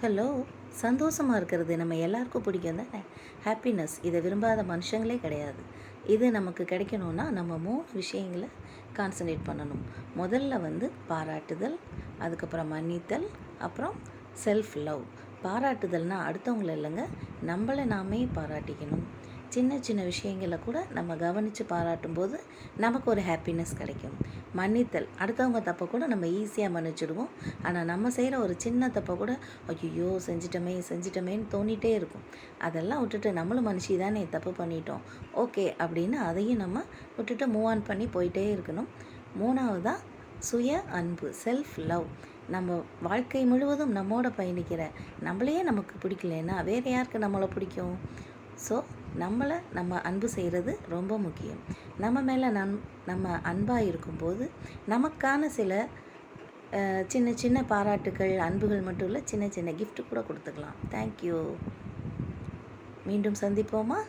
Hello. சந்தோஷமாக இருக்கிறது நம்ம எல்லாருக்கும் பிடிக்கும் தானே. ஹாப்பினஸ் இதை விரும்பாத மனுஷங்களே கிடையாது. இது நமக்கு கிடைக்கணுன்னா நம்ம 3 விஷயங்களை கான்சன்ட்ரேட் பண்ணணும். முதல்ல பாராட்டுதல், அதுக்கப்புறம் மன்னித்தல், அப்புறம் செல்ஃப் லவ். பாராட்டுதல்னால் அடுத்தவங்கள இல்லைங்க, நம்மளை நாமே பாராட்டிக்கணும். சின்ன சின்ன விஷயங்களை கூட நம்ம கவனித்து பாராட்டும்போது நமக்கு ஒரு ஹாப்பினஸ் கிடைக்கும். மன்னித்தல், அடுத்தவங்க தப்பை கூட நம்ம ஈஸியாக மன்னிச்சிடுவோம். ஆனால் நம்ம செய்கிற ஒரு சின்ன தப்பை கூட ஐயோ செஞ்சிட்டமேன்னு தோணிகிட்டே இருக்கும். அதெல்லாம் விட்டுட்டு நம்மளும் மனுஷி தானே, தப்பு பண்ணிட்டோம், ஓகே அப்படின்னு அதையும் நம்ம விட்டுட்டு மூவ் ஆன் பண்ணி போயிட்டே இருக்கணும். 3வதாக சுய அன்பு, செல்ஃப் லவ். நம்ம வாழ்க்கை முழுவதும் நம்மோட பயணிக்கிற நம்மளையே நமக்கு பிடிக்கலன்னா வேறு யாருக்கு நம்மளை பிடிக்கும்? ஸோ நம்ம அன்பு செய்கிறது ரொம்ப முக்கியம். நம்ம மேலே நம்ம அன்பாக இருக்கும்போது நமக்கான சில சின்ன சின்ன பாராட்டுகள், அன்புகள் மட்டும் இல்லை, சின்ன சின்ன கிஃப்ட் கூட கொடுத்துக்கலாம். தேங்க்யூ. மீண்டும் சந்திப்போமா?